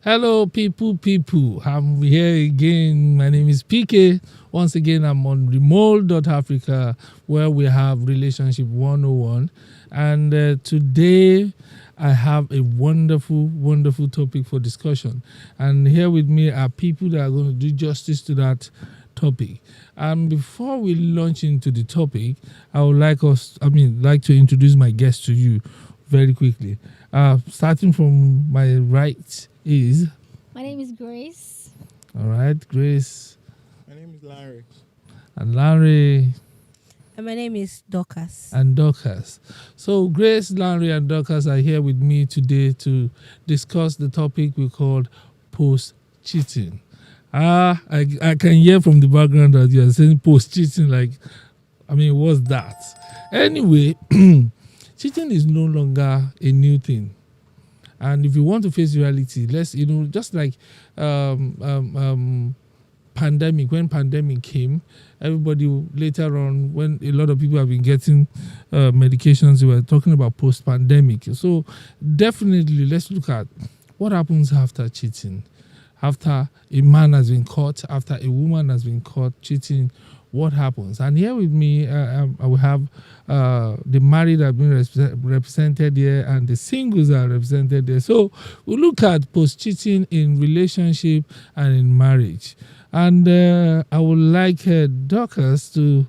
Hello, people. I'm here again. My name is PK. Once again, I'm on Africa, where we have Relationship 101. And today, I have a wonderful topic for discussion. And here with me are people that are going to do justice to that topic. And before we launch into the topic, I would like to introduce my guest to you very quickly. Starting from my right is, My name is Grace. all right, Grace My name is Larry. and Larry And my name is Dorcas. and Dorcas. So Grace, Larry, and Dorcas are here with me today to discuss the topic we called post-cheating. I can hear from the background that you are saying post-cheating, what's that? Anyway, cheating is no longer a new thing. And if you want to face reality, just like pandemic, when pandemic came, everybody later on, when a lot of people have been getting medications, we were talking about post-pandemic. So definitely, let's look at what happens after cheating. After a man has been caught, after a woman has been caught cheating, what happens? And here with me, I will have the married have been represented here, and the singles are represented there. So we'll look at post-cheating in relationship and in marriage. And I would like Dorcas to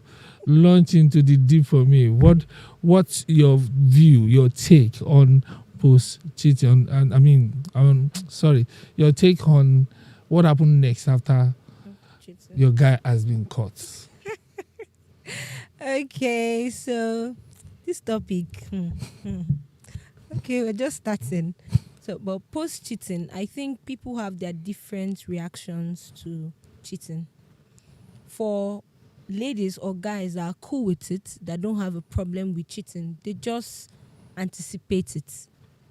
launch into the deep for me. What's your view, your take on post-cheating? Your take on what happened next after your guy has been caught. Okay, so this topic. Okay, we're just starting. So, but post cheating, I think people have their different reactions to cheating. For ladies or guys that are cool with it, that don't have a problem with cheating, they just anticipate it.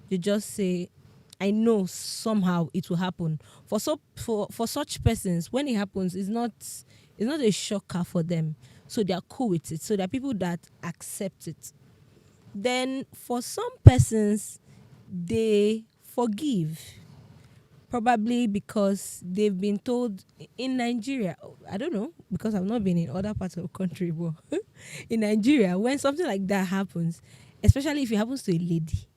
They just say, I know somehow it will happen. For such persons, when it happens, it's not a shocker for them. So they are cool with it. So there are people that accept it. Then for some persons, they forgive. Probably because they've been told in Nigeria, I don't know, because I've not been in other parts of the country, but in Nigeria, when something like that happens, especially if it happens to a lady,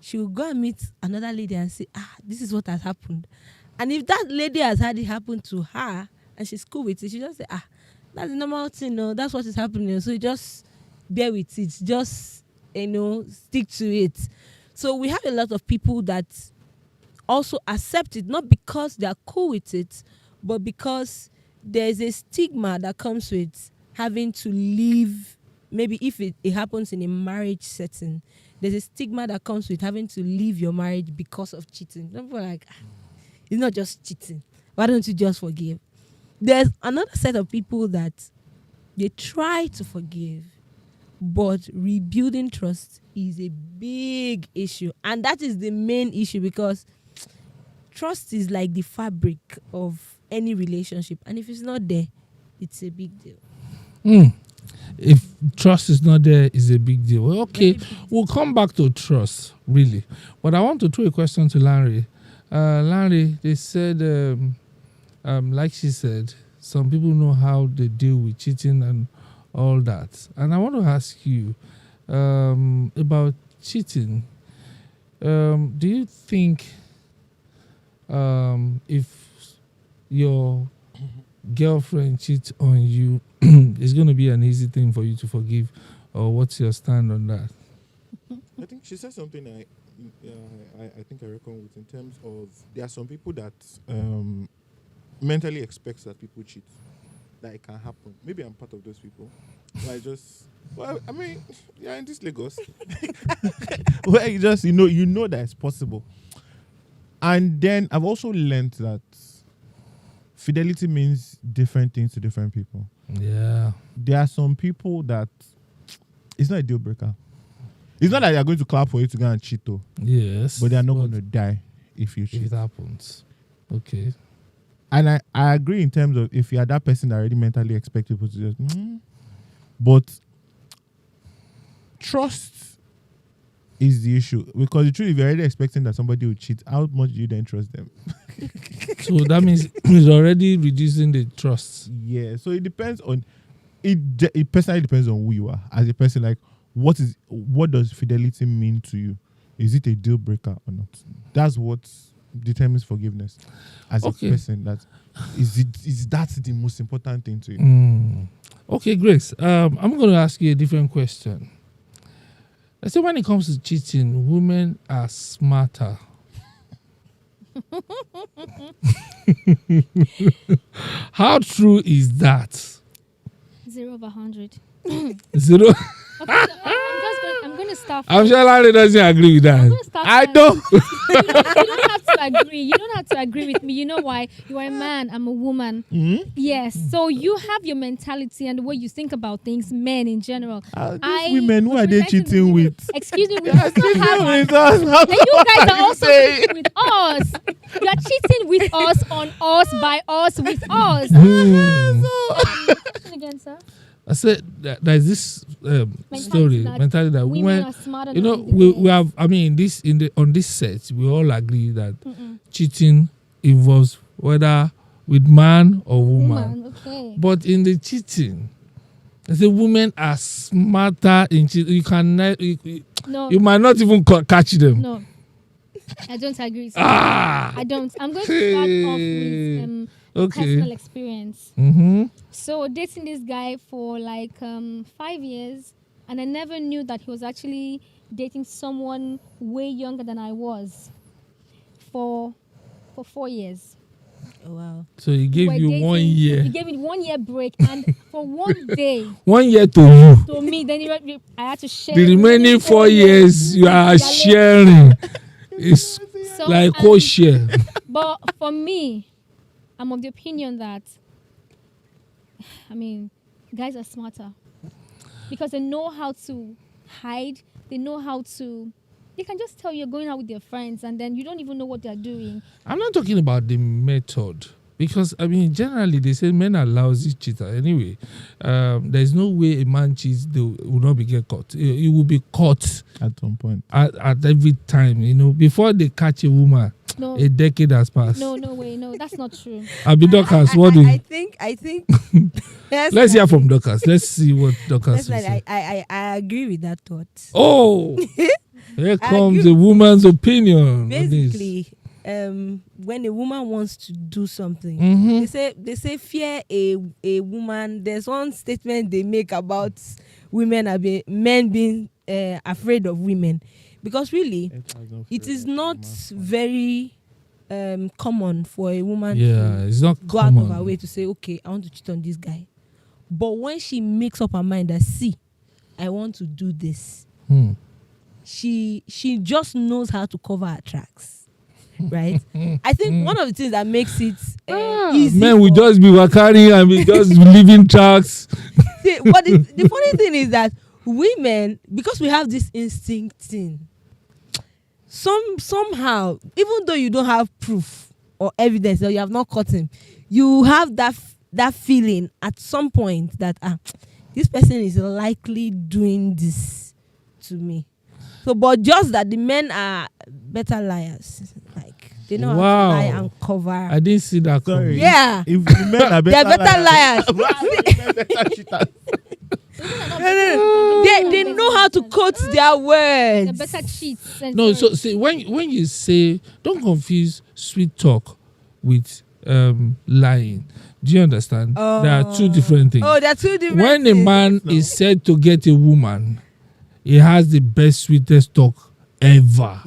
she will go and meet another lady and say, this is what has happened. And if that lady has had it happen to her and she's cool with it, she just say, that's a normal thing, no, that's what is happening. So you just bear with it, just, stick to it. So we have a lot of people that also accept it, not because they are cool with it, but because there's a stigma that comes with having to leave. Maybe if it happens in a marriage setting, there's a stigma that comes with having to leave your marriage because of cheating. People are like, it's not just cheating. Why don't you just forgive? There's another set of people that they try to forgive, but rebuilding trust is a big issue. And that is the main issue, because trust is like the fabric of any relationship. And if it's not there, it's a big deal. If trust is not there, it's a big deal. Well, okay, we'll come back to trust, really. But I want to throw a question to Larry. Larry, they said, like she said, some people know how they deal with cheating and all that. And I want to ask you about cheating. Do you think if your girlfriend cheats on you, it's going to be an easy thing for you to forgive, or what's your stand on that? I think she said something I think I reckon with, in terms of there are some people that mentally expect that people cheat, that it can happen. Maybe I'm part of those people. Yeah, in this Lagos, where you just you know that it's possible. And then I've also learned that fidelity means different things to different people. Yeah. There are some people that it's not a deal breaker. It's not that they're going to clap for you to go and cheat, though. Yes. But they're not going to die if you cheat. If it happens. Okay. And I agree in terms of if you are that person that already mentally expect people to just... But trust is the issue. Because the truth, if you're already expecting that somebody will cheat, how much do you then trust them? So that means it's already reducing the trust. Yeah, so it depends on it personally depends on who you are as a person. Like, what does fidelity mean to you? Is it a deal breaker or not? That's what determines forgiveness as a person. That is that the most important thing to you. Okay, Grace. I'm going to ask you a different question. I say when it comes to cheating, women are smarter. How true is that? 0/100. 0. Okay, I'm going to start. I'm sure Larry doesn't agree with that. I don't. You don't have to agree. You don't have to agree with me. You know why? You are a man. I'm a woman. Yes. So you have your mentality and the way you think about things. Men in general. These women, who are they cheating with? Excuse me. We do not have. And you guys are also cheating with us. You are cheating with us, on us, by us, with us. Again, sir. I said that there's this mentality that women are smarter you than know, the we have. I mean, on this set, we all agree that cheating involves whether with man or woman. Okay. But in the cheating, I say women are smarter in cheating. You can No. you might not even catch them. No. I don't agree. I don't. I'm going to start off with personal experience. So dating this guy for like 5 years, and I never knew that he was actually dating someone way younger than I was for 4 years. Oh, wow. So he gave you 1 year. He gave me 1 year break, and for 1 day 1 year to you. to me, then I had to share The remaining 4 years you are sharing. It's So, like co-share. But for me, I'm of the opinion that, I mean, guys are smarter because they know how to hide. They know how to. They can just tell you're going out with their friends, and then you don't even know what they're doing. I'm not talking about the method. Because, I mean, generally, they say men are lousy cheaters. Anyway, there's no way a man cheats, they will not be get caught. He will be caught At some point. at every time, you know. Before they catch a woman, No. a decade has passed. No way. No, that's not true. Abi Dorcas, what do you... I think Let's hear from Dorcas. Let's see what Dorcas will say. I agree with that thought. Oh! Here comes the woman's opinion. on this. Basically, when a woman wants to do something, they say fear a woman. There's one statement they make about men being afraid of women, because really it is not very common for a woman to it's not go common. out of her way to say, okay, I want to cheat on this guy. But when she makes up her mind that, see, I want to do this, she just knows how to cover her tracks. Right? I think one of the things that makes it easy. Men will just be carrying and be just leaving tracks. See, but the funny thing is that women, because we have this instinct thing, somehow, even though you don't have proof or evidence or you have not caught him, you have that feeling at some point that this person is likely doing this to me. So, but just that the men are better liars. Like, they know how to lie and cover. I didn't see that coming. Yeah. If the men are They're better liars. They know how to quote their words. They're better cheats. No, so see, when you say, don't confuse sweet talk with lying. Do you understand? There are two different things. Oh, there are two different When a things. man is said to get a woman, he has the best, sweetest talk ever.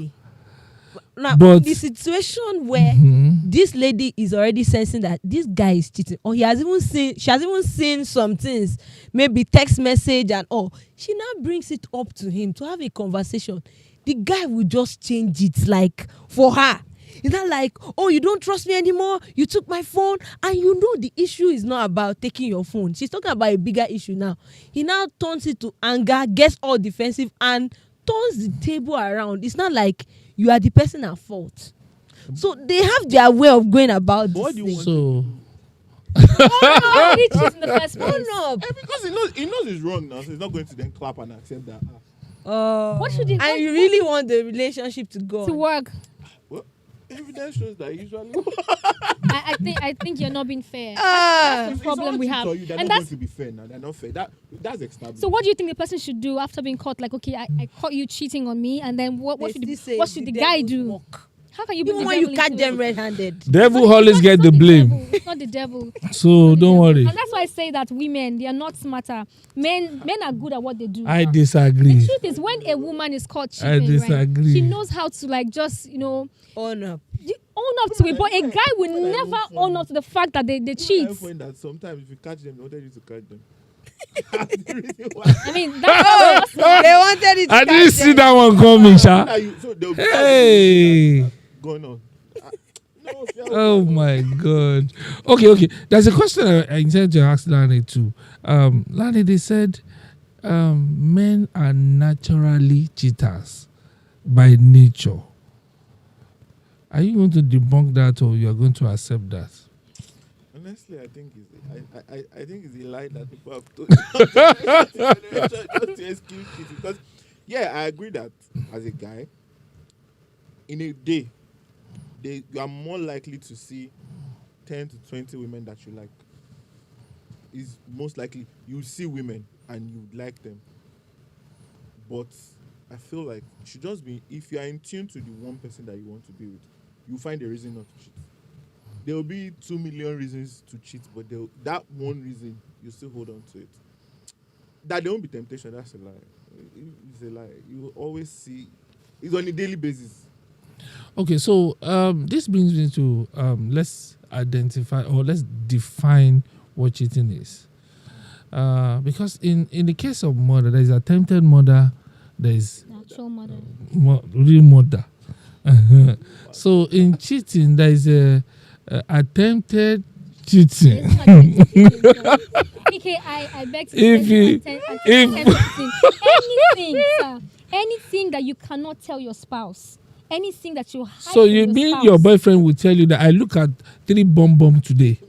Now, But the situation where this lady is already sensing that this guy is cheating, or she has even seen some things, maybe text message and all, she now brings it up to him to have a conversation. The guy will just change it, like, for her. It's not like, oh, you don't trust me anymore, you took my phone, and you know the issue is not about taking your phone. She's talking about a bigger issue now. He now turns it to anger, gets all defensive, and turns the table around. It's not like you are the person at fault. So they have their way of going about this thing. so Why did he cheat in the first place? no. Because he knows it's wrong now, so he's not going to then clap and accept that. What should he? And you really want the relationship to go to on. work? Evidence shows that usually. I think you're not being fair. That's the problem we have. They're not And going to be fair now. They're not fair. That's established. so what do you think the person should do after being caught? Like, okay, I caught you cheating on me, and then what should the guy do? Work. How can you bring Even the when you devil catch into them it? red-handed. Devil always get the blame. It's not the devil. So don't worry. And that's why I say that women, they are not smarter. Men are good at what they do. I disagree. The truth is, when a woman is caught cheating, I disagree. right, she knows how to like just Own up. own up to it. But a guy will never own up to the fact that they cheat. I find that sometimes if you catch them, they wanted you to catch them. That's the reason why. I mean, that's They wanted it to I didn't catch see them. that one coming, Sha. So they'll be Hey. going on. No, Oh my God. Okay. There's a question I intended to ask Lani too. Lani, they said men are naturally cheaters by nature. Are you going to debunk that, or you are going to accept that? Honestly, I think it's a lie that people have told just to excuse cheating. Because I agree that as a guy, in a day, you are more likely to see 10 to 20 women that you like. Is most likely you see women and you like them. But I feel like it should just be, if you are in tune to the one person that you want to be with, you find a reason not to cheat. There will be 2 million reasons to cheat, but that one reason, you still hold on to it. That there won't be temptation, that's a lie. It's a lie. You will always see, it's on a daily basis. Okay, so this brings me to let's identify or let's define what cheating is. Because in the case of murder, there is attempted murder, there is actual murder. Real murder. So in cheating, there is a attempted cheating. Okay, I beg to anything, sir, anything that you cannot tell your spouse, anything that you hide. So you mean your boyfriend will tell you that I look at 3 bomb today?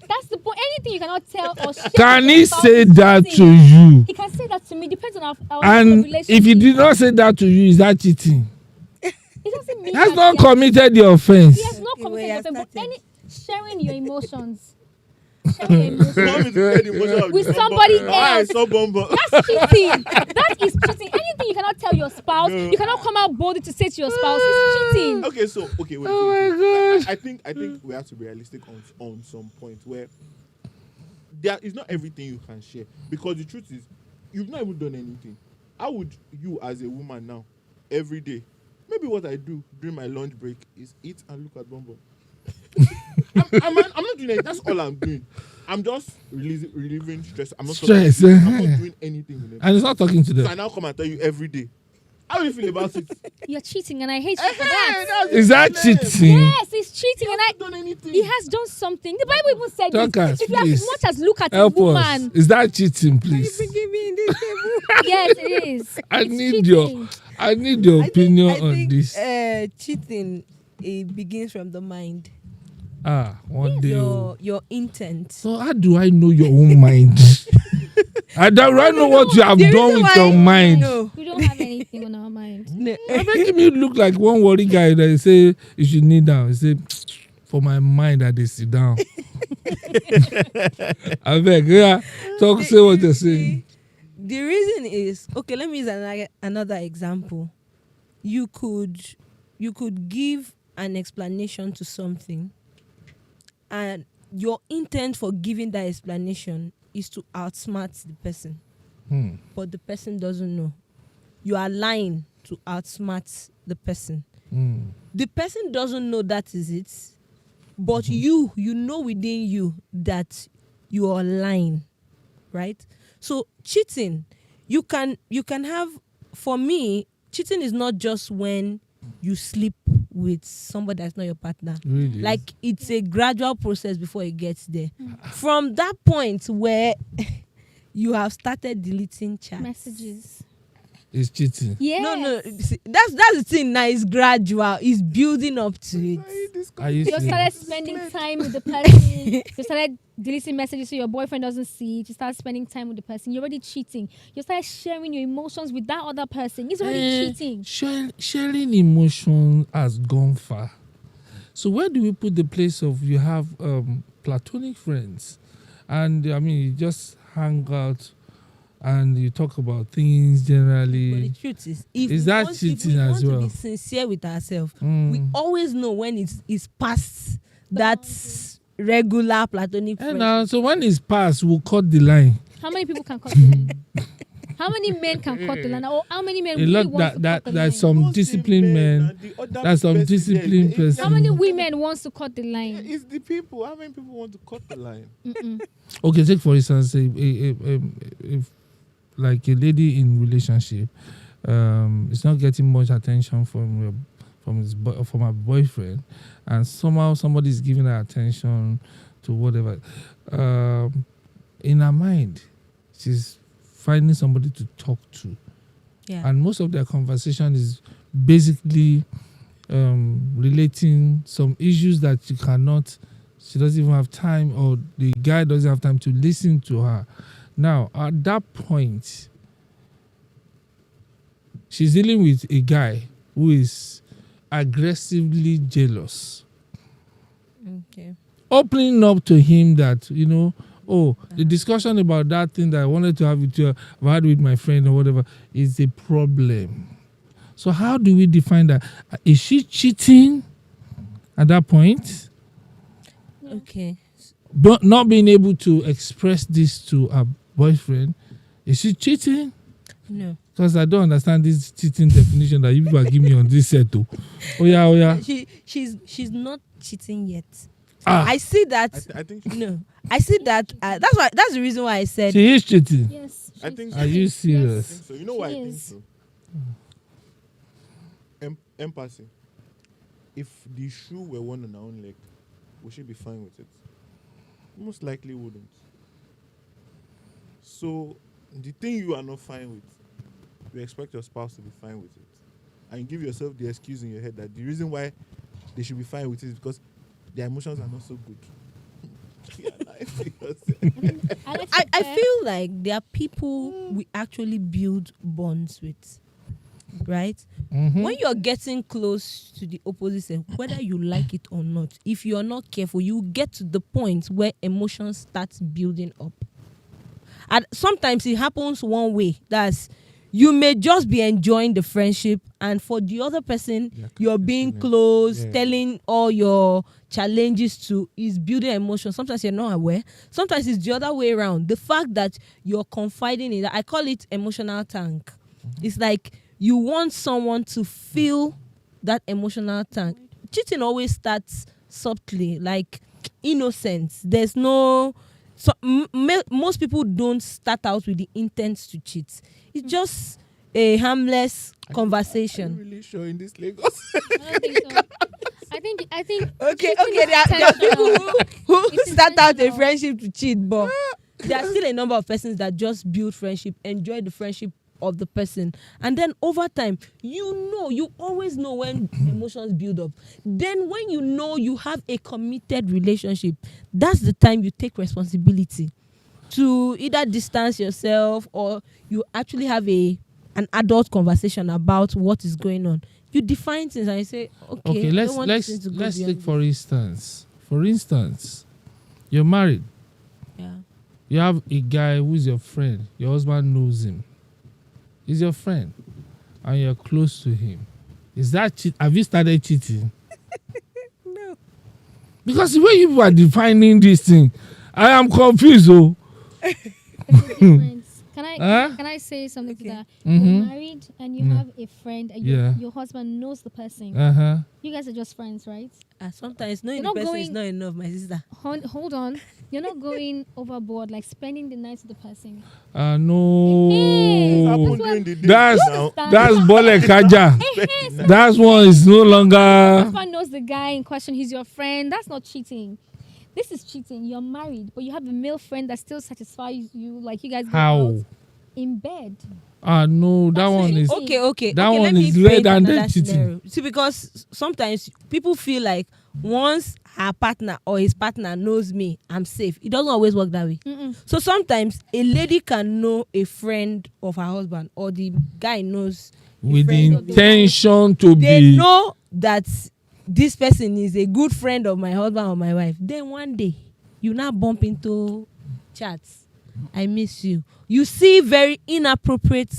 That's the point. Anything you cannot tell or share. Can with he your spouse say is that cheating. to you? He can say that to me. Depends on our And relationship. if he did not say that to you, is that cheating? It doesn't mean He has that not committed the offense. He has not Okay, committed we are the offense, but starting. sharing your emotions. Sharing your emotions. With With somebody else. So bomber. That's cheating. That is cheating. Anything you cannot tell your spouse, you cannot come out boldly to say to your spouse, it's cheating. Okay, wait. Oh my God. I think we have to be realistic on some point where there is not everything you can share, because the truth is you've not even done anything. How would you as a woman now every day? Maybe what I do during my lunch break is eat and look at Bombo. I'm not doing it. That's all I'm doing. I'm just relieving stress. I'm not Stress. I'm not doing anything with it. And he's not talking to So I them. now come and tell you every day. How do you feel about it? You're cheating, and I hate you for that. Is that cheating? Yes, he's cheating, and Done anything? he has done something. The Bible even said Dorcas, this. If you have please. as much as look at a Help woman, us. Is that cheating, please? Give me in this table. yes, it is. I It's need cheating. your I opinion think, on this. Cheating, it begins from the mind. One day. Your intent. So how do I know your own mind? I don't know what you have The done reason with why- your mind. No. We don't have anything on our mind. No. You're making me look like one worry guy that say you should kneel down. He say, for my mind that they sit down. I beg, say what you're saying. The reason is, okay, let me use another example. You could give an explanation to something, and your intent for giving that explanation is to outsmart the person. But the person doesn't know. You are lying to outsmart the person. The person doesn't know that is it, but you know within you that you are lying, right? So cheating, you can have, for me, cheating is not just when you sleep with somebody that's not your partner. Really? Like, it's a gradual process before it gets there. From that point where you have started deleting chats. Messages. It's cheating. Yes. No, see, that's the thing now. It's gradual. It's building up to it. Are you You serious? started spending time with the person. You started deleting messages so your boyfriend doesn't see it. You start spending time with the person. You're already cheating. You started sharing your emotions with that other person. He's already cheating. Sharing emotion has gone far. So where do we put the place of you have platonic friends, and I mean you just hang out and you talk about things But generally? the truth is, Is that cheating if we as want to well? be sincere with ourselves, we Mm. always know when it's past that regular platonic And friendship. so when it's past, we'll cut the line. How many people can cut the line? How many men can cut the line? Or how many men A really lot want to cut the line? there's some disciplined men. That's some disciplined person. How many women wants to cut the line? It's the people. How many people want to cut the line? Okay, take for instance, if like a lady in relationship, is not getting much attention from her boyfriend, and somehow somebody is giving her attention to whatever. In her mind, she's finding somebody to talk to, Yeah. and most of their conversation is basically relating some issues that she doesn't even have time, or the guy doesn't have time to listen to her. Now, at that point, she's dealing with a guy who is aggressively jealous, Okay. opening up to him that, the discussion about that thing that I wanted to have with you, I've had with my friend or whatever, is a problem. So how do we define that? Is she cheating at that point? Okay. But not being able to express this to her boyfriend, is she cheating? No. Because I don't understand this cheating definition that you people are giving me on this set too. Oh yeah. She's not cheating yet. Ah. I see that. I think. No, I see that. That's the reason why I said. She is cheating. Yes. I think. Are you I serious? think so. You know why I She think is. so? Empathy. If the shoe were worn on her own leg, would she be fine with it? Most likely wouldn't. So the thing you are not fine with, you expect your spouse to be fine with it, and you give yourself the excuse in your head that the reason why they should be fine with it is because their emotions are not so good. I feel like there are people we actually build bonds with, right? Mhm. When you're getting close to the opposite sex, whether you like it or not, if you're not careful, you get to the point where emotions start building up. And sometimes it happens one way. That's you may just be enjoying the friendship, and for the other person, you're being close, telling all your challenges to, is building emotion. Sometimes you're not aware. Sometimes it's the other way around. The fact that you're confiding in that, I call it emotional tank. It's like you want someone to feel that emotional tank. Cheating always starts subtly, like innocence. There's no. So most people don't start out with the intent to cheat. It's just a harmless conversation. I'm really sure in this Lagos. I don't think so. I think. Okay. cheating is There are people intentional. who It's start out a intentional. friendship to cheat, but there are still a number of persons that just build friendship, enjoy the friendship of the person, and then over time, you always know when emotions build up. Then when you know you have a committed relationship, that's the time you take responsibility to either distance yourself or you actually have an adult conversation about what is going on. You define things and you say, okay, I let's don't want this thing to go let's beyond take for instance, you're married. this. Yeah. You have a guy who's your friend. Your husband knows him. He's your friend, and you're close to him. Is that cheat? Have you started cheating? No. Because the way you are defining this thing, I am confused. Oh, There's a difference. Can I say something Okay. to that? Mhm. You're married and you have a friend and Yeah. your husband knows the person. uh-huh. You guys are just friends, right? Sometimes knowing You're the not person is going- not enough, my sister. Hold on. You're not going overboard, like spending the night with the person. No. Hey, Happened That's during the day That's now. that's Bole Kaja. That one is no Your longer. husband knows the guy in question. He's your friend. That's not cheating. This is cheating. You're married, but you have a male friend that still satisfies you. Like you guys go How? out in bed. No, that That's one cheating. is. Okay. That okay, one let me is red paint and another then cheating. scenario. See, because sometimes people feel like once her partner or his partner knows me, I'm safe. It doesn't always work that way. Mm-mm. So sometimes a lady can know a friend of her husband, or the guy knows a With the friend of his intention to husband. They be. know that this person is a good friend of my husband or my wife, then one day you now bump into chats. I miss you. You see very inappropriate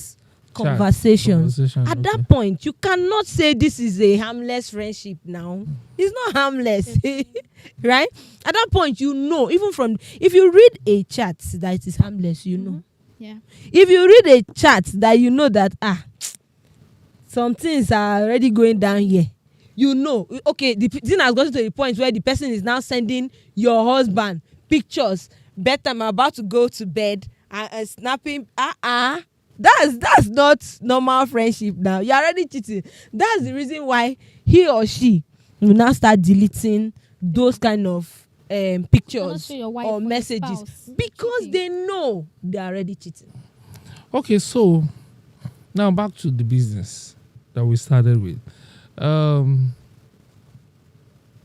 conversations. At that point, you cannot say this is a harmless friendship now. It's not harmless. Right? At that point, you know, even from, if you read a chat that it is harmless, you know. Yeah. If you read a chat that you know that, some things are already going down here, you know, okay, the thing has gotten to the point where the person is now sending your husband pictures. Bet I'm about to go to bed and snapping. That's not normal friendship now. You're already cheating. That's the reason why he or she will now start deleting those kind of pictures or messages because they know they're already cheating. Okay, so now back to the business that we started with.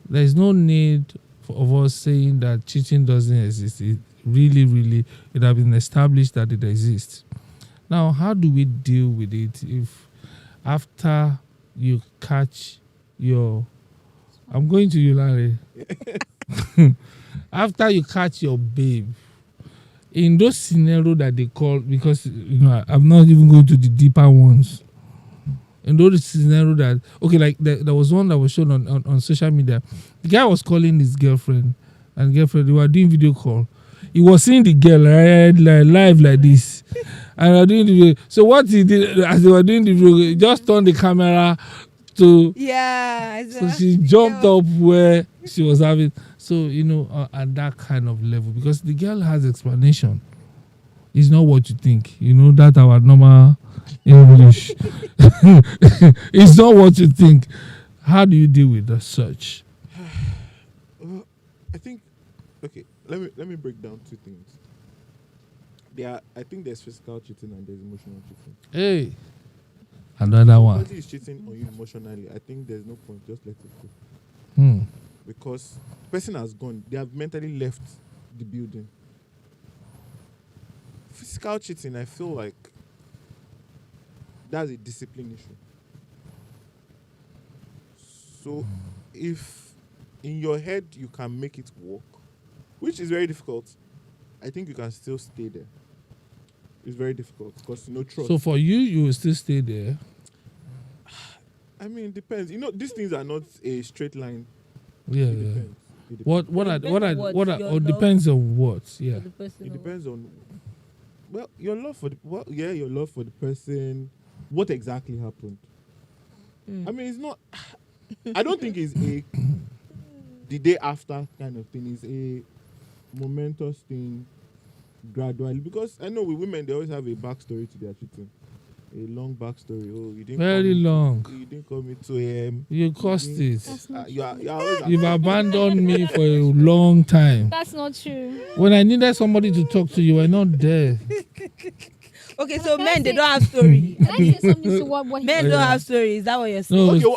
There's no need of us saying that cheating doesn't exist. It really, it has been established that it exists. Now, how do we deal with it if after you catch your... I'm going to you, Larry. After you catch your babe, in those scenarios that they call, because I'm not even going to the deeper ones. In those scenarios that, okay, like there was one that was shown on social media. The guy was calling his girlfriend, and girlfriend, they were doing video call. He was seeing the girl live like this. And doing the video. So what he did as they were doing the video, he just turned the camera to... Yeah. So she jumped up where she was having... So, at that kind of level, because the girl has explanation. It's not what you think. That our normal English. It's not what you think. How do you deal with the search? I think, okay, let me break down two things. I think there's physical cheating and there's emotional cheating. Hey, another one. If somebody is cheating on you emotionally, I think there's no point. Just let it go. Because the person has gone. They have mentally left the building. Physical cheating, I feel like that's a discipline issue. So if in your head you can make it work, which is very difficult, I think you can still stay there. It's very difficult because trust. So for you will still stay there? I mean, it depends. These things are not a straight line. Yeah, It yeah. depends. What depends on what? Yeah. It depends on your love for your love for the person. What exactly happened? I mean, it's not. I don't think it's the day after kind of thing. It's a momentous thing, gradually. Because I know with women, they always have a backstory to their cheating. A long backstory. Oh, you didn't. Very long. You didn't call me 2 a.m. You caused it. You've abandoned me for a long time. That's not true. When I needed somebody to talk to, you were not there. Okay, so men, they don't have story. Can I say something to what Men don't have story. Is that what you're saying? No,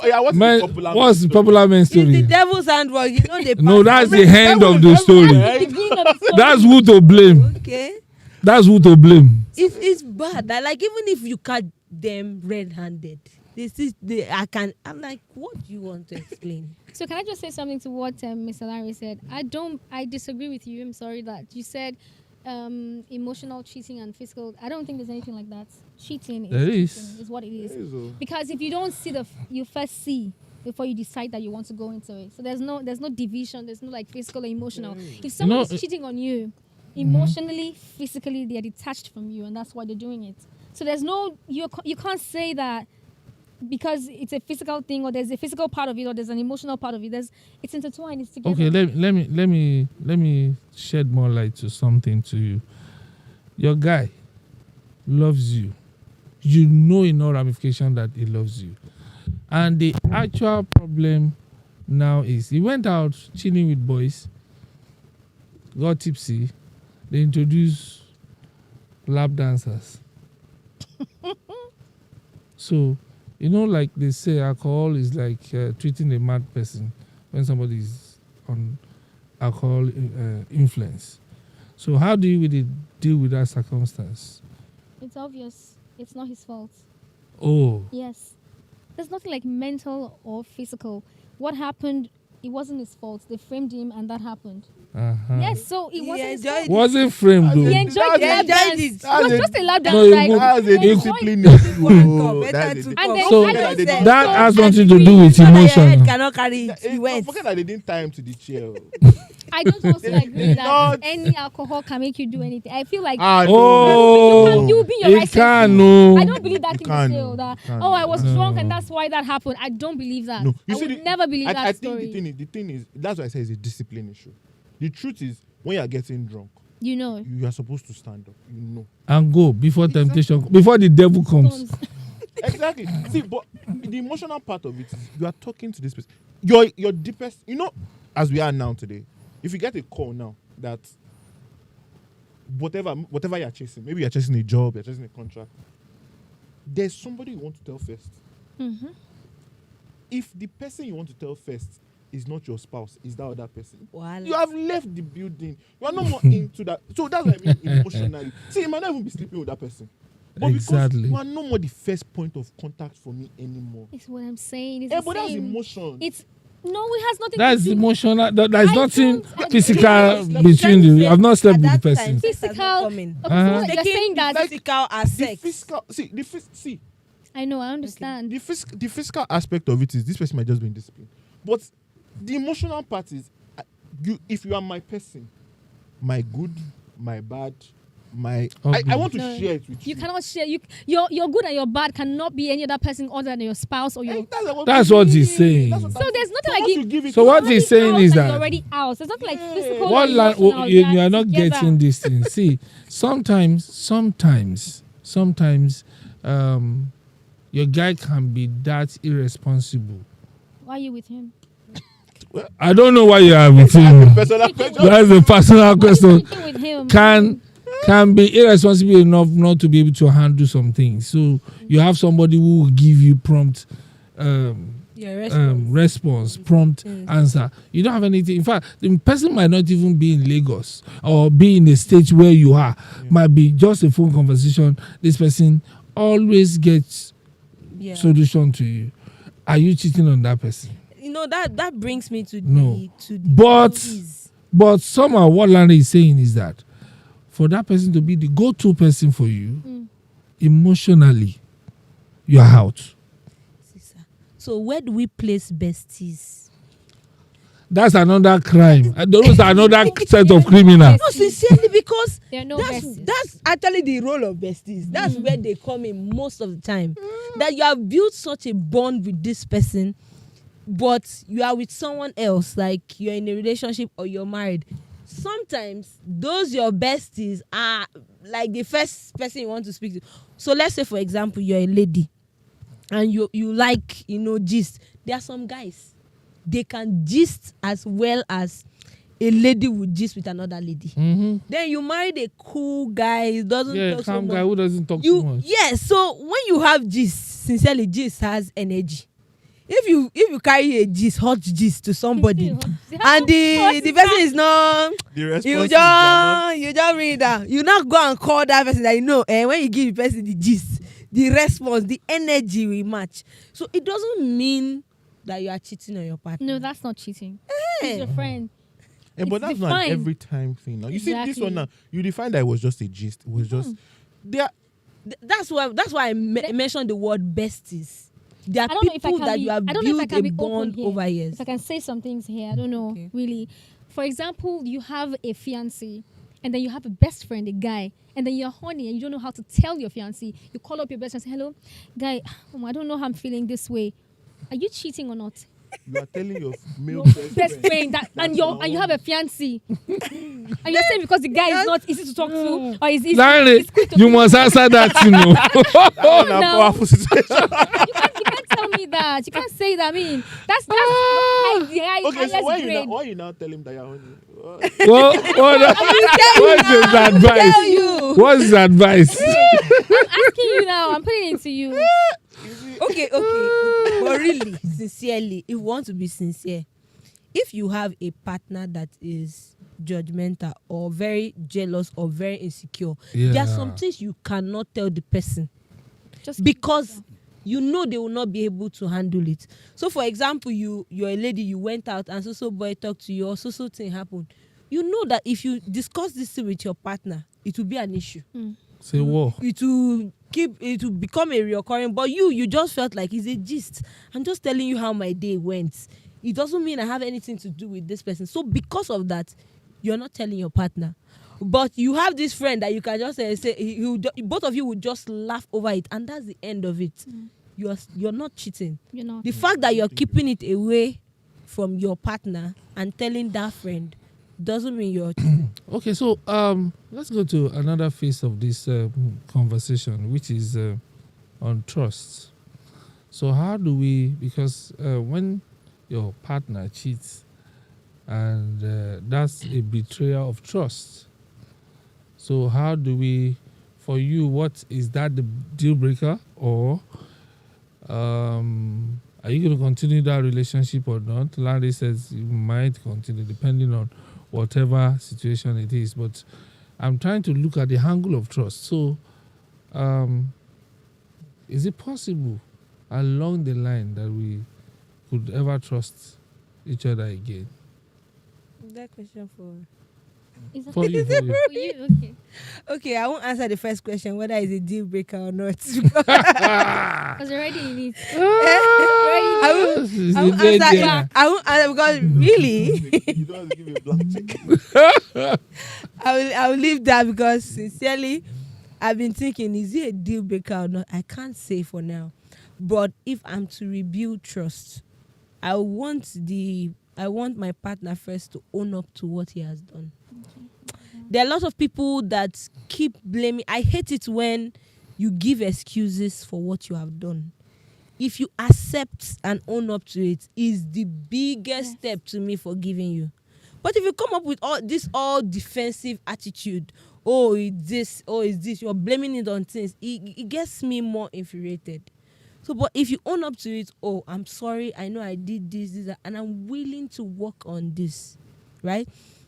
what's the popular man It's story? the devil's handwork. They No, that's the end of the story. That's who to blame. Okay. That's who to blame. It's bad. Like even if you catch them red-handed, I'm like, what do you want to explain? So can I just say something to what Mr. Larry said? I disagree with you. I'm sorry that you said emotional cheating and physical. I don't think there's anything like that. Cheating is what it is. Because if you don't see you first see before you decide that you want to go into it. So there's no division. There's no like physical or emotional. If someone is cheating on you, emotionally, physically, they are detached from you, and that's why they're doing it. So there's no you can't say that because it's a physical thing or there's a physical part of it or there's an emotional part of it. It's intertwined. It's together. Okay, let me shed more light to something to you. Your guy loves you. You know in all ramification that he loves you. And the actual problem now is he went out chilling with boys, got tipsy, they introduced lap dancers. So, like they say, alcohol is like treating a mad person when somebody is on alcohol influence. So how do you really deal with that circumstance? It's obvious. It's not his fault. Oh. Yes. There's nothing like mental or physical. what happened, it wasn't his fault. They framed him and that happened. Yes, so it wasn't his fault. Wasn't framed though. He enjoyed the lap dance. It was just a lap dance. No, like, That's a he enjoyed discipline it. issue. That's a And then So I don't think that so. has I nothing to agree. do with Your emotion. head cannot carry it. You went. Forget that they didn't tie him to the chair. I don't also agree that Not- any alcohol can make you do anything. I feel like Oh, you be your it right can sense. no. I don't believe that You thing can't, you say no. that. You can't, Oh, I was no. drunk and that's why that happened. I don't believe that. No, I would never believe that I story. think the thing is that's why I say it's a discipline issue. The truth is, when you are getting drunk, You know. you are supposed to stand up. You know. And go before temptation, before the devil comes. Exactly. See, but the emotional part of it is you are talking to this person. Your deepest, as we are now today, if you get a call now that whatever you're chasing, maybe you're chasing a job, you're chasing a contract, there's somebody you want to tell first. Mm-hmm. If the person you want to tell first is not your spouse, is that other person, Wahala. you have left the building. You are no more into that. So that's what I mean emotionally. See, you might not even be sleeping with that person. But Exactly. because you are no more the first point of contact for me anymore. It's what I'm saying. It's Yeah, the but that's same. emotion. It's no, it has nothing That's to do. emotional. There's I nothing don't agree. physical Like, between you. I've not slept At with the that person. time, sex has Physical- not come in. Okay, Uh-huh. so you're saying that Physical as the sex. physical, I know, I understand. the physical aspect of it is this person might just be indisciplined. But the emotional part is, if you are my person, my good, my bad, I want to No. share it with you. You cannot share. Your good and your bad cannot be any other person other than your spouse or your. That's what he's saying. So there's nothing like it. So what he's saying is You're that already out. There's nothing like physical. what or line emotional, you they are not together. getting this thing. See, sometimes, your guy can be that irresponsible. Why are you with him? I don't know why you are with him. Personal question. That's a personal question. Sleeping with him. Can be irresponsible enough not to be able to handle some things. So you have somebody who will give you prompt response, prompt answer. You don't have anything. In fact, the person might not even be in Lagos or be in the state where you are. Might be just a phone conversation. This person always gets solution to you. Are you cheating on that person? That brings me to No. the But somehow what Larry is saying is that for that person to be the go-to person for you, emotionally, you are out. So where do we place besties? That's another crime. Those are another set of criminals. No, sincerely, because There are no that's besties. that's actually the role of besties. That's where they come in most of the time. That you have built such a bond with this person, but you are with someone else, like you're in a relationship or you're married. Sometimes those your besties are like the first person you want to speak to. So let's say, for example, you're a lady and you like gist. There are some guys, they can gist as well as a lady would gist with another lady. Mm-hmm. Then you married a cool guy, he doesn't talk so calm much. guy who doesn't talk too much. Yes, so when you have gist, sincerely, gist has energy. If you carry a gist, hot gist to somebody, and the person is not, The response you is just read that. You not go and call that person that and when you give the person the gist, the response, the energy will match. So it doesn't mean that you are cheating on your partner. No, that's not cheating. He's your friend. Yeah, but It's that's not defined. an every time thing. Now you see this Exactly. one now. You define that it was just a gist. It was just there. That's why I mentioned the word besties. There are I don't know if I people can that be. you have I don't know if I built can a be open bond here. over years. If I can say some things here, I don't know Okay. really. For example, you have a fiancé, and then you have a best friend, a guy, and then you're horny and you don't know how to tell your fiancé. You call up your best friend and say, "Hello, guy, I don't know how I'm feeling this way. Are you cheating or not?" You are telling your male Your best friend. friend that, and you have a fiancé, and you're saying because the guy is not easy to talk to, or is Larry, quick to you must answer that, That's a no. powerful situation. you can't tell me that. You can't say that. I mean, that's Okay, so grade. why you now tell him that you're honey? What's his advice? What's his advice? I'm asking you now. I'm putting it to you. Okay. But really, sincerely, if you want to be sincere, if you have a partner that is judgmental or very jealous or very insecure, there are some things you cannot tell the person Just because you know they will not be able to handle it. So for example, you're a lady, you went out and so boy talked to you, or so thing happened. You know that if you discuss this thing with your partner, it will be an issue. Say what? It will become a reoccurring, but you just felt like it's a gist. I'm just telling you how my day went. It doesn't mean I have anything to do with this person. So because of that, you're not telling your partner. But you have this friend that you can just say both of you would just laugh over it, and that's the end of it. You're not cheating. You're not. The fact that you're keeping it away from your partner and telling that friend doesn't mean you're cheating. Okay, so let's go to another phase of this conversation, which is on trust. So how do we, because when your partner cheats, and that's a betrayal of trust. So how do we, for you, what is that the deal breaker, or are you going to continue that relationship or not? Larry says you might continue depending on whatever situation it is, but I'm trying to look at the angle of trust. So is it possible along the line that we could ever trust each other again? That question Is that For you. for you? Okay, I won't answer the first question whether it's a deal breaker or not. Because already in it. I won't answer because really, You don't have to give me a black check. I will leave that because sincerely, I've been thinking, is it a deal breaker or not? I can't say for now. But if I'm to rebuild trust, I want my partner first to own up to what he has done. There are a lot of people that keep blaming. I hate it when you give excuses for what you have done. If you accept and own up to it, is the biggest step to me forgiving you. But if you come up with all defensive attitude, it's this, you're blaming it on things, it gets me more infuriated. So, but if you own up to it, I'm sorry, I know I did this, and I'm willing to work on this, right?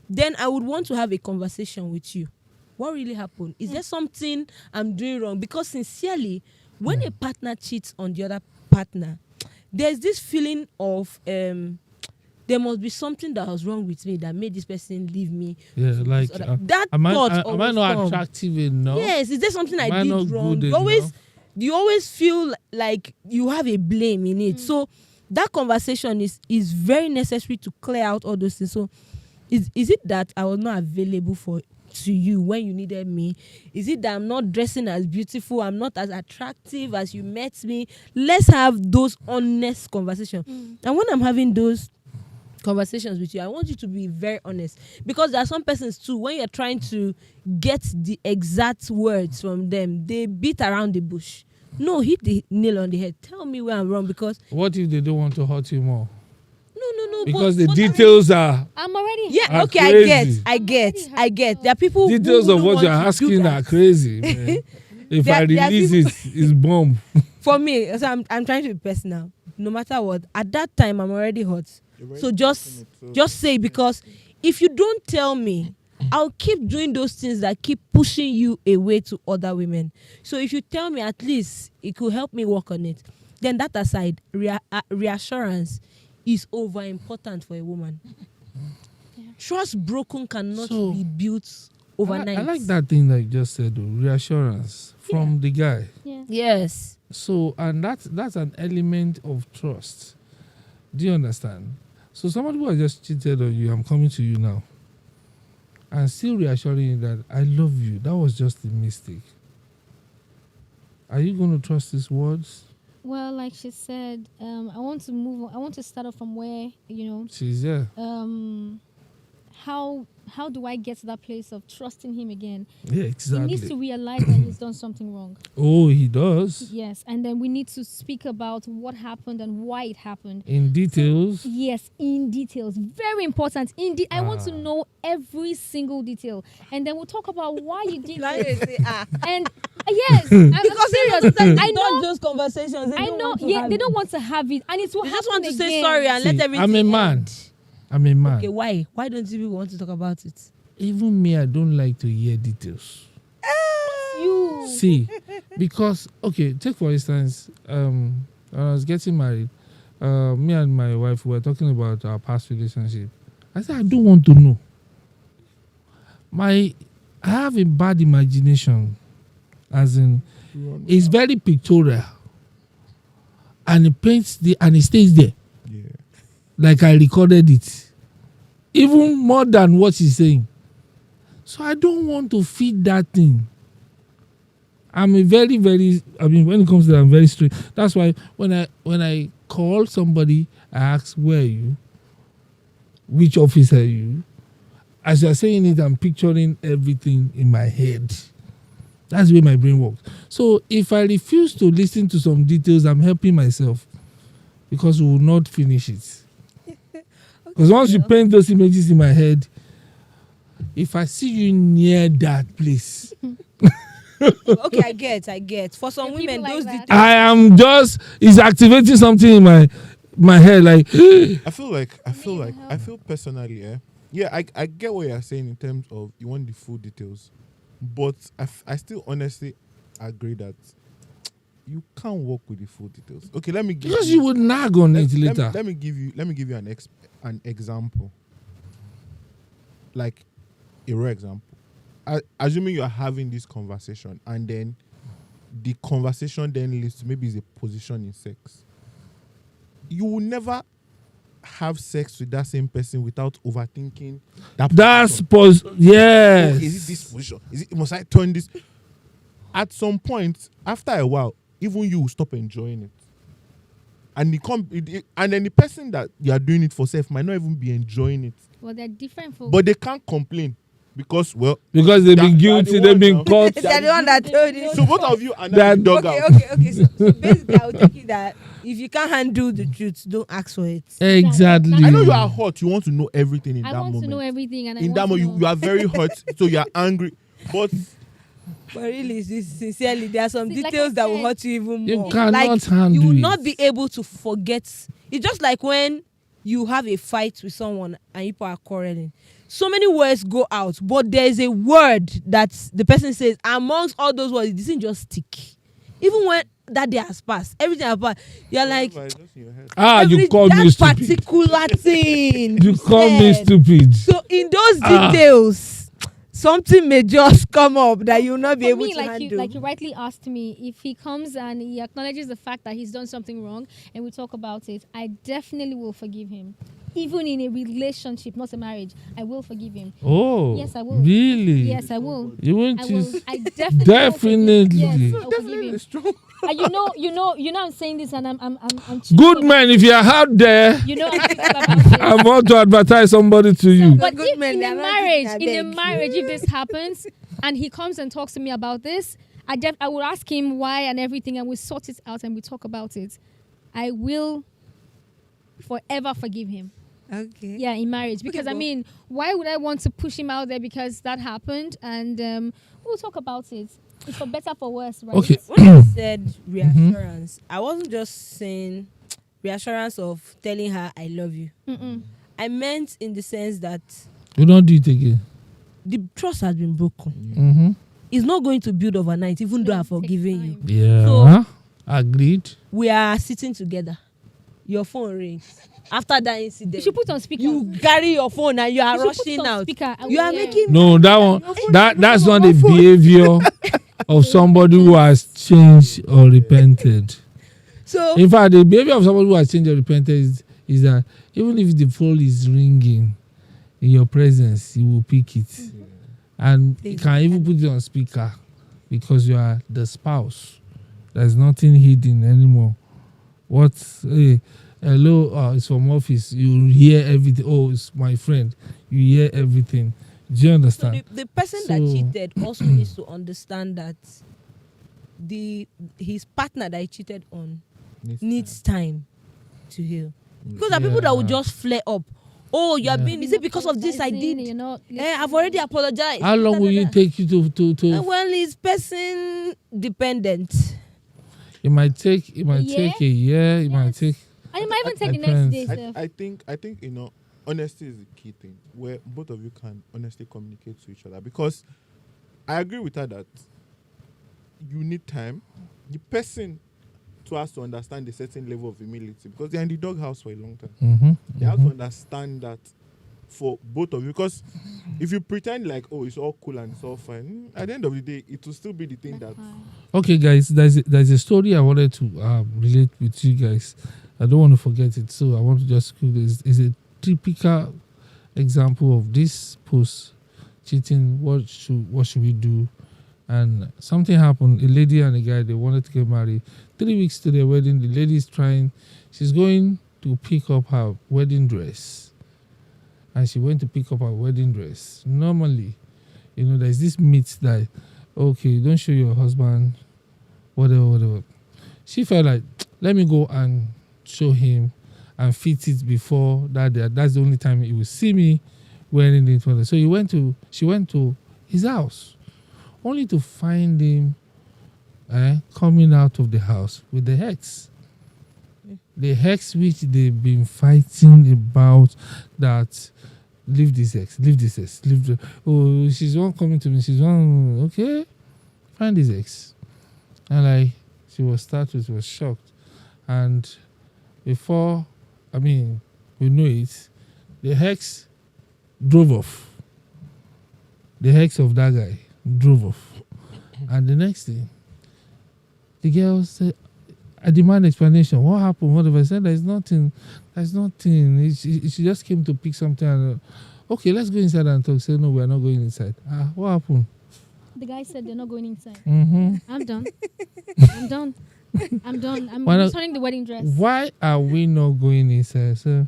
Then I would want to have a conversation with you. What really happened? Is there something I'm doing wrong? Because sincerely, when a partner cheats on the other partner, there's this feeling of there must be something that was wrong with me that made this person leave me. Yeah, like that am thought I not attractive enough? Yes, is there something I Am did not wrong? good You always feel like you have a blame in it. So that conversation is very necessary to clear out all those things. So is it that I was not available to you when you needed me? Is it that I'm not dressing as beautiful, I'm not as attractive as you met me? Let's have those honest conversations. And when I'm having those conversations with you, I want you to be very honest, because there are some persons too, when you're trying to get the exact words from them, they beat around the bush. No, hit the nail on the head. Tell me where I'm wrong, because What if they don't want to hurt you more? no, Because the details are I'm already. yeah, are okay, crazy. I get. There are people details who of don't what want you're to do asking that. are crazy, man. If I There are release people- it's bomb. For me, so I'm trying to be personal. No matter what, at that time I'm already hot. So just say, because if you don't tell me, I'll keep doing those things that keep pushing you away to other women. So if you tell me, at least it could help me work on it. Then that aside, reassurance is over important for a woman. Trust broken cannot be built overnight. I like that thing that you just said, though. Reassurance from the guy. Yeah. Yes. So, and that's an element of trust. Do you understand? So somebody who has just cheated on you, I'm coming to you now, and still reassuring you that I love you. That was just a mistake. Are you going to trust his words? Well, like she said, I want to move on. I want to start off from where, She's there. How do I get to that place of trusting him again? Yeah, He exactly. needs to realize that he's done something wrong. Oh, he does. Yes, and then we need to speak about what happened and why it happened. In details. Yes, in details. Very important. I want to know every single detail. And then we'll talk about why you did this. And yes, I'm serious. I know those conversations. I know. Yeah, they don't want to have it, and it will They happen just want to again. say sorry and See, let everything I'm a man. end. I'm a man. Okay, why? Why don't you want to talk about it? Even me, I don't like to hear details. You. See, because okay, take for instance, when I was getting married, me and my wife were talking about our past relationship. I said I don't want to know. I have a bad imagination, as in, it's very pictorial, and it paints and it stays there. Yeah. Like I recorded it, even more than what she's saying. So I don't want to feed that thing. I'm a very, very. I mean, when it comes to that, I'm very straight. That's why when I call somebody, I ask, "Where are you? Which office are you?" As you're saying it, I'm picturing everything in my head. That's the way my brain works. So if I refuse to listen to some details, I'm helping myself because we will not finish it. Because once you paint those images in my head, if I see you near that place, Okay, I get. For some Yeah, women, people like those that. details. I am just is activating something in my head. Like I feel personally, yeah, I get what you're saying in terms of you want the full details, but I still honestly agree that you can't work with the full details. Okay, let me give because you would nag on it later. Let me give you an example, like a real example. Assuming you are having this conversation and then the conversation then leads to maybe it's a position in sex. You will never have sex with that same person without overthinking that That's position. yes. Oh, is it this position? Must I turn this? At some point, after a while, even you will stop enjoying it. And and then the person that you are doing it for self might not even be enjoying it. Well, they're different for. But they can't complain because Because they've been guilty, they've been caught. They're the one that told you. so both of you are now That- the dog Okay, out. okay. So basically, I'll take it that if you can't handle the truth, don't ask for it. Exactly. I know you are hot. You want to know everything in I that want moment. to know everything, and In that moment, you are very hot, so you are angry. But But really, sincerely, there are some See, like details I that will said, hurt you even You more. cannot like, handle you will it. not be able to forget. It's just like when you have a fight with someone and people are quarreling. So many words go out, but there is a word that the person says amongst all those words. It doesn't just stick. Even when that day has passed, everything has passed. You're like, You call me that stupid. particular thing. You call me said. stupid. So in those details, something may just come up that you'll not be for able me, to like handle. you rightly asked me, if he comes and he acknowledges the fact that he's done something wrong and we talk about it, I definitely will forgive him. Even in a relationship, not a marriage, I will forgive him. Oh, Yes, I will. Really? Yes, I will. You won't I will. choose. I definitely. Will forgive him. Definitely. Yes, I'll forgive him. strong. And you know, I'm saying this, and I'm Good man, if you're out there, You know, I'm thinking about it. I want to advertise somebody to you. But Good if men, in they a are not marriage, thinking abeg. if this happens, and he comes and talks to me about this, I will ask him why and everything, and we sort it out and we talk about it. I will forever forgive him. Okay. Yeah, in marriage, because I mean, why would I want to push him out there because that happened? And we'll talk about it. It's for better, for worse, right? Okay. When I said reassurance, I wasn't just saying reassurance of telling her I love you. Mm-mm. I meant in the sense that You don't do it again. the trust has been broken. Mm-hmm. It's not going to build overnight, even though I've It takes forgiven you. time. Yeah. So- Agreed. We are sitting together. Your phone rings. After that You incident, should put on speaker. you carry your phone and you are You should put it rushing on out. speaker. I You are will hear. making No, that one. That's not the behavior of somebody who has changed or repented. so In fact, the behavior of somebody who has changed or repented is that even if the phone is ringing in your presence, you will pick it. And you can even put it on speaker because you are the spouse. There's nothing hidden anymore. What? Hey, hello, it's from office. You hear everything. Oh, it's my friend. You hear everything. Do you So understand? the person that So- cheated also needs to understand that his partner that he cheated on needs time to heal. Because there are people that will Yeah. just flare up. Oh, you are Yeah. being. Is it because of this I Apologizing, did? You're not I've already apologized. How long will you take you to Well, it's person dependent. It might take year? take a year. It might Yes. take. And it might even take the depends. next day. sef. I think honesty is the key thing where both of you can honestly communicate to each other, because I agree with her that you need time. The person to has to understand a certain level of humility because they're in the doghouse for a long time. They have to understand that for both of you, because if you pretend like, oh, it's all cool and it's all fine, at the end of the day, it will still be the thing that. Okay, guys, there's a story I wanted to relate with you guys. I don't want to forget it, so I want to just give this. Is a typical example of this post cheating. What should we do? And something happened. A lady and a guy, they wanted to get married. 3 weeks to their wedding, the lady is she's going to pick up her wedding dress. And she went to pick up her wedding dress. Normally, there's this myth that, okay, don't show your husband, whatever. She felt like, let me go and show him and fit it before that day. That's the only time he will see me wearing it. So she went to his house, only to find him coming out of the house with the ex. The ex which they've been fighting about, that leave this ex, oh, she's one coming to me, she's one, okay, find this ex. And she was shocked. And before, we know it, the ex drove off. The ex of that guy drove off. And the next thing, the girl said, I demand explanation. What happened? Whatever. I said, there's nothing. She just came to pick something. And, okay, let's go inside and talk. Say, no, we're not going inside. What happened? The guy said they're not going inside. Mm-hmm. I'm done. I'm returning the wedding dress. Why are we not going inside? So,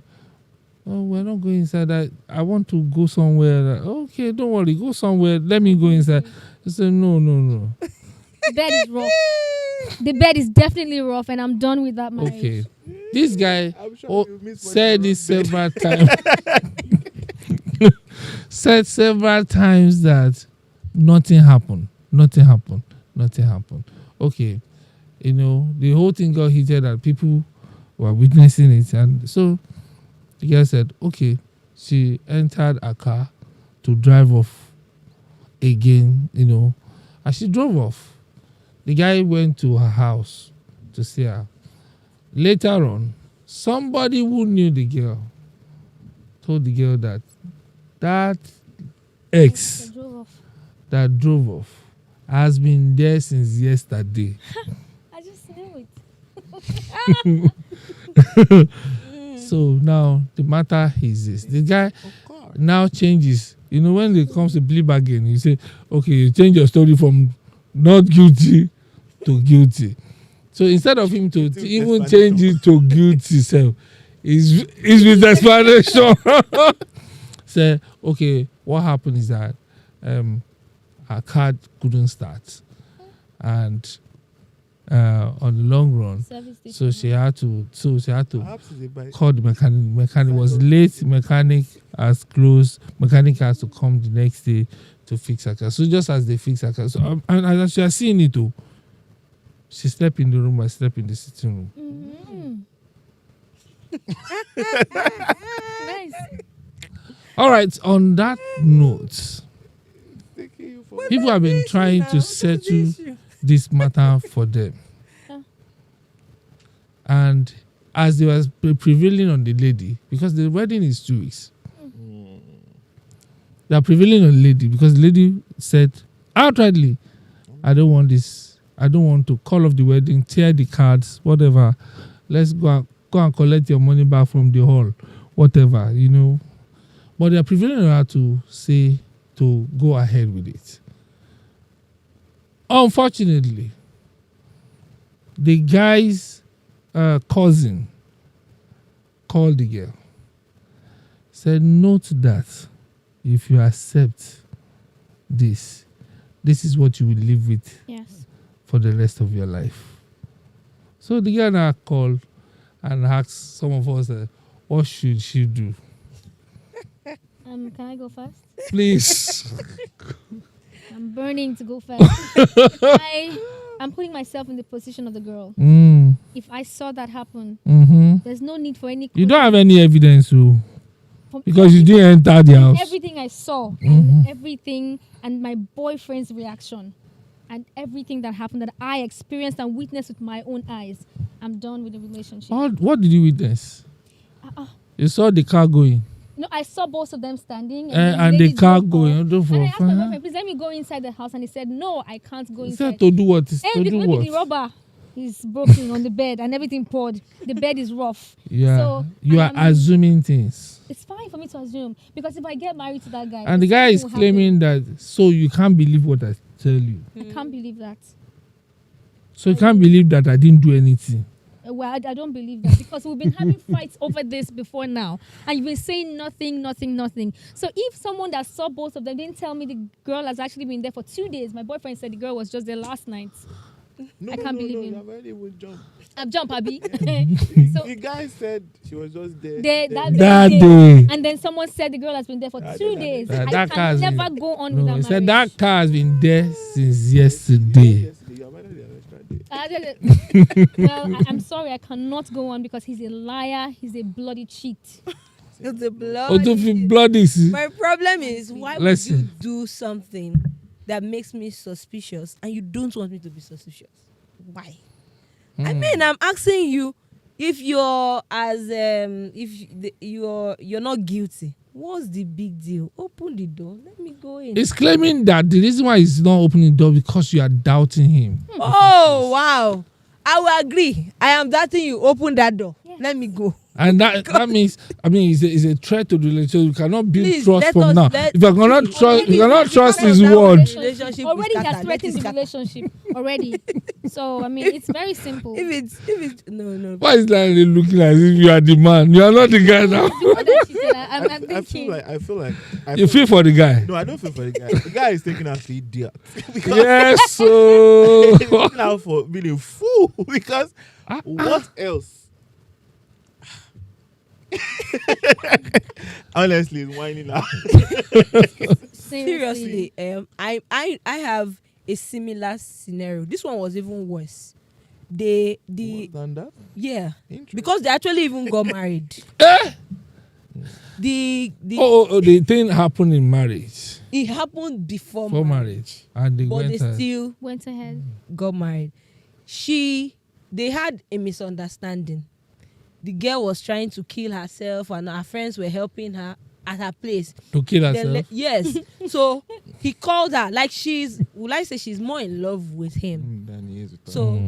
we're not going inside. I want to go somewhere. Okay, don't worry. Go somewhere. Let me go inside. I said, no. The bed is rough. The bed is definitely rough, and I'm done with that marriage. Okay. This guy Sure said this several times. Said several times that nothing happened. Okay. The whole thing got heated and people were witnessing it. And so the girl said, okay, she entered a car to drive off again, and she drove off. The guy went to her house to see her. Later on, somebody who knew the girl told the girl that ex that drove off has been there since yesterday. I just knew it. So now the matter is this. The guy now changes. When it comes to plea bargain, you say, okay, you change your story from not guilty to guilty. So instead of him to even change it to guilty self, is with explanation. Say, okay, what happened is that her car couldn't start, and on the long run, so she had to call the mechanic. Mechanic was late. Mechanic has closed. Mechanic has to come the next day to fix her car. So just as they fix her car, so and as you are seeing it too, she slept in the room. I slept in the sitting room. Nice. All right. On that note, people have been trying to settle this matter for them, and as they was prevailing on the lady, because the wedding is 2 weeks, they are prevailing on the lady because the lady said outrightly, I don't want this. I don't want to call off the wedding, tear the cards, whatever. Let's go and collect your money back from the hall, whatever, But they are prevailing on her to say to go ahead with it. Unfortunately, the guy's cousin called the girl, said, note that if you accept this is what you will live with. Yes. For the rest of your life. So the girl now called and asked some of us, what should she do? Can I go first? Please. I'm burning to go first. I'm putting myself in the position of the girl. If I saw that happen, there's no need for any. You don't have any evidence, because you didn't enter the house. Everything I saw and everything and my boyfriend's reaction. and everything that happened that I experienced and witnessed with my own eyes, I'm done with the relationship. What did you witness? You saw the car going. No, I saw both of them standing. And the car going. And I asked my boyfriend, please let me go inside the house. And he said, no, I can't go inside. To do what? Maybe the rubber is broken on the bed and everything poured. The bed is rough. Yeah. So you are assuming things. It's fine for me to assume. Because if I get married to that guy. And the guy is claiming that, so you can't believe what I tell you. I can't believe that. So you can't believe that I didn't do anything. Well, I don't believe that because we've been having fights over this before now. And you've been saying nothing. So if someone that saw both of them didn't tell me the girl has actually been there for 2 days, my boyfriend said the girl was just there last night. I can't believe him. I've jumped, Abby. So the guy said she was just there. That day. And then someone said the girl has been there for 2 days. I that can never go on with that marriage. He said that car has been there since yesterday. Well, I'm sorry, I cannot go on because he's a liar. He's a bloody cheat. It's a bloody. Bloody. My problem is, why would you do something that makes me suspicious and you don't want me to be suspicious? Why? I mean, I'm asking you if you're you're not guilty. What's the big deal? Open the door. Let me go in. He's claiming that the reason why he's not opening the door because you are doubting him. Oh, wow. I will agree. I am doubting you. Open that door. Yes. Let me go. And that means, it's a threat to the relationship. You cannot build trust from now. If you cannot trust his word. Already he has threatened the relationship. Already. So, it's very simple. If it's no. Why is that looking as if you are the man? You are not the guy now. I feel like you feel for the guy. No, I don't feel for the guy. The guy is taking out the idiot. Yes, so he's taking out for being a fool because what else? Honestly, it's whining out. Seriously, I have a similar scenario. This one was even worse. Worse than that? Yeah, because they actually even got married. The thing happened in marriage. It happened before marriage, and they still went ahead. Got married. They had a misunderstanding. The girl was trying to kill herself, and her friends were helping her at her place to kill herself. Yes. So he called her. Like she's more in love with him than he is with her. So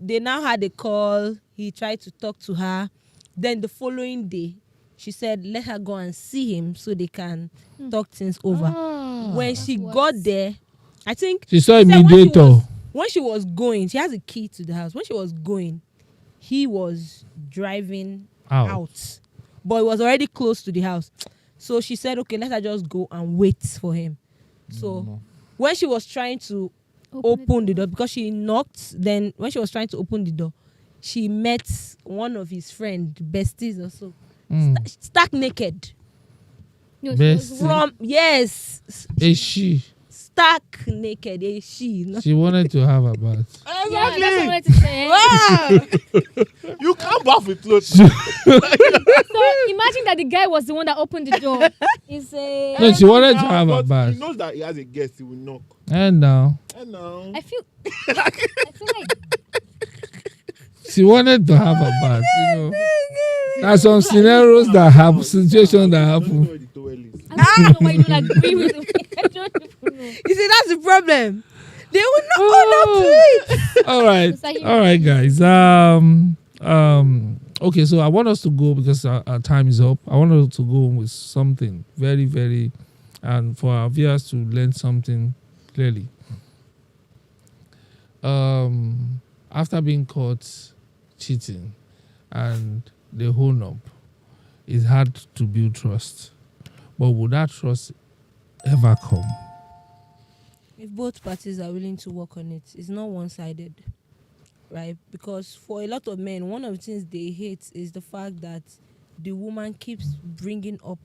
they now had a call. He tried to talk to her. Then the following day, she said, let her go and see him so they can talk things over. When she got there, I think she saw a mediator. When she was going, she has a key to the house. When she was going, he was driving out. But it was already close to the house. So she said, okay, let her just go and wait for him. So when she was trying to open the door, because she knocked, then when she was trying to open the door, she met one of his friends, besties or so, stark naked. Yes. Is she? Stark naked. Is she? She wanted to have a bath. Yeah, that's what I wanted to say. Wow. You can't bath with clothes. So imagine that the guy was the one that opened the door. No, she wanted to have a bath. He knows that he has a guest. He will knock. And now. I feel like she wanted to have a bath. There are some scenarios that happen, situations that happen. I don't know why you don't agree with me. I don't even know. You see, that's the problem. They will not own up to it. All right, guys. Okay, so I want us to go because our time is up. I want us to go with something very, very, and for our viewers to learn something clearly. After being caught cheating and they own up, it's hard to build trust. But would that trust ever come? If both parties are willing to work on it, it's not one-sided, right? Because for a lot of men, one of the things they hate is the fact that the woman keeps bringing up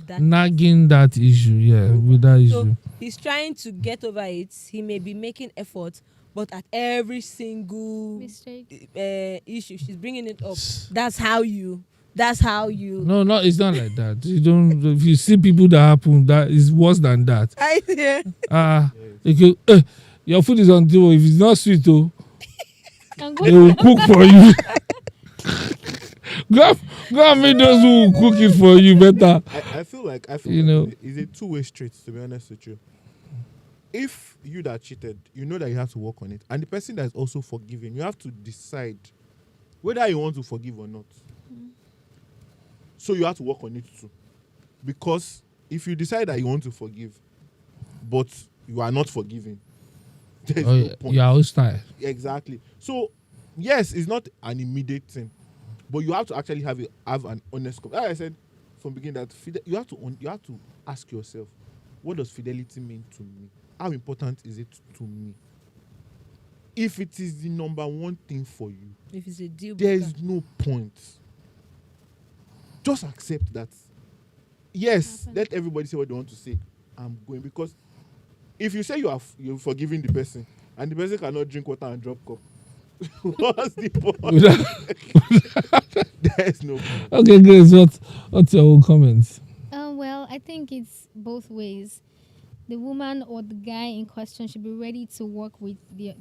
that nagging that issue, with that issue. So he's trying to get over it. He may be making effort, but at every single mistake issue, she's bringing it up. That's how you. No, it's not like that. You don't. If you see people that happen, that is worse than that. your food is on the table. If it's not sweet, oh, I'm they going will cook for you. go and make those who will cook it for you better. I feel like You know. it's a two-way street, to be honest with you. If you that cheated, you know that you have to work on it, and the person that is also forgiven, you have to decide whether you want to forgive or not. So you have to work on it too, because if you decide that you want to forgive, but you are not forgiving, there's no point. You are hostile. Exactly. So yes, it's not an immediate thing, but you have to actually have an honest. Like I said from the beginning, that you have to ask yourself, what does fidelity mean to me? How important is it to me? If it is the number one thing for you, If it's a deal there breaker. is no point. Just accept that. Yes, Happen. let everybody say what they want to say. I'm going, because if you say you're forgiving the person and the person cannot drink water and drop cup, what's the point? There's no point. Okay, Grace, what's your own comments? Well, I think it's both ways. The woman or the guy in question should be ready to work with their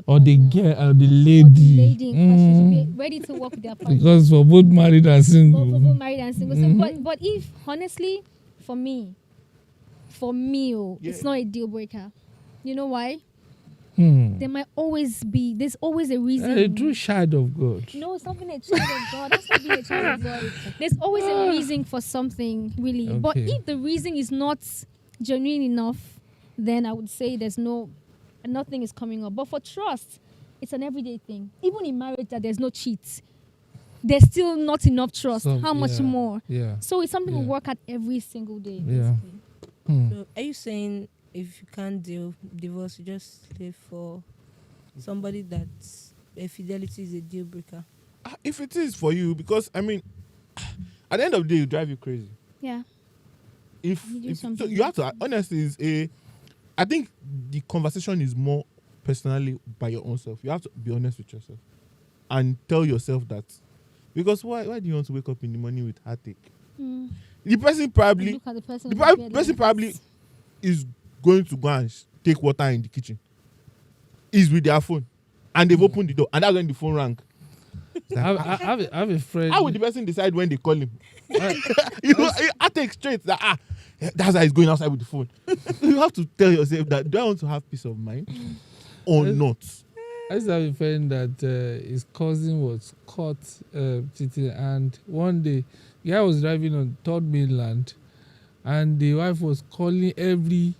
Or the partner. girl, or the Or lady. the lady in question should be ready to work with their partner. Because for both married and For single. both married and single. Mhm. So, but if honestly, for me, it's not a deal breaker. You know why? There's always a reason. A true child of God. No, it's not being a child of God. That's not being a child of God. There's always a reason for something, really. But Okay. if the reason is not genuine enough, then I would say nothing is coming up. But for trust, it's an everyday thing. Even in marriage, that there's no cheats, there's still not enough trust. How much more? Yeah. So it's something we Yeah. work at every single day. Yeah. Basically. So are you saying if you can't divorce, you just live for somebody that's fidelity is a deal breaker? If it is for you, because I mean, at the end of the day, it drive you crazy. Yeah. If You do so something you have to like honestly I think the conversation is more personally by your own self. You have to be honest with yourself and tell yourself that, because why do you want to wake up in the morning with heartache? The person probably Look at the person. person probably is going to go and take water in the kitchen. Is with their phone, and they've opened the door, and that's when the phone rang. I have a friend. How would the person decide when they call him? I take straight that that's how he's going outside with the phone. You have to tell yourself that, do I want to have peace of mind or not? I used to have a friend that his cousin was caught cheating, and one day, the guy was driving on third mainland, and the wife was calling every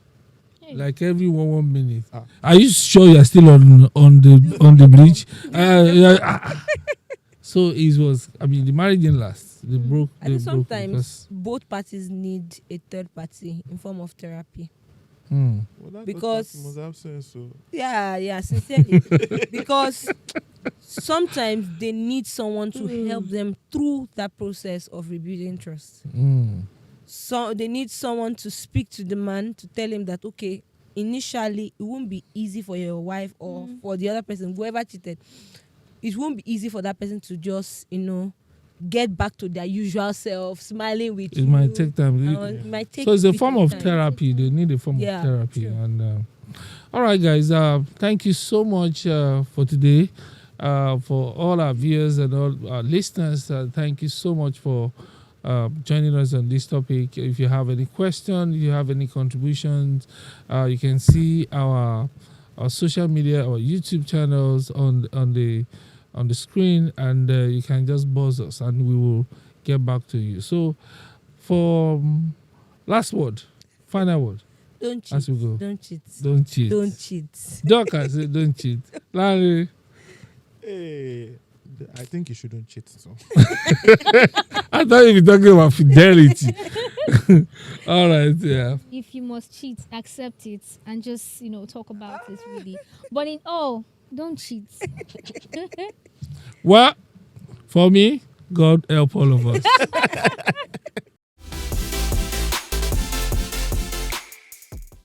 1 minute. Are you sure you're still on the bridge? So it was. I mean, the marriage didn't last. They broke. I They think broke sometimes both parties need a third party in form of therapy. Well, that Because- person must have sense. So Yeah, sincerely. Because sometimes they need someone to help them through that process of rebuilding trust. So they need someone to speak to the man to tell him that, okay, initially it won't be easy for your wife or for the other person, whoever cheated. It won't be easy for that person to just, get back to their usual self, smiling with you. It might take time. It might take So it's a bit form of time. therapy. They need a form Yeah, of therapy. true. And all right, guys. Thank you so much for today. For all our viewers and all our listeners, thank you so much for joining us on this topic. If you have any questions, if you have any contributions, you can see our social media, our YouTube channels on the screen, and you can just buzz us and we will get back to you. So for last word, final word, Don't cheat. as we go. Don't cheat. Don't cheat. Don't cheat. Doc, say don't cheat. Larry, hey, I think you shouldn't cheat. So I thought you were talking about fidelity. All right, yeah. If you must cheat, accept it and just talk about it really. But in all, don't cheat. Well, for me, God help all of us.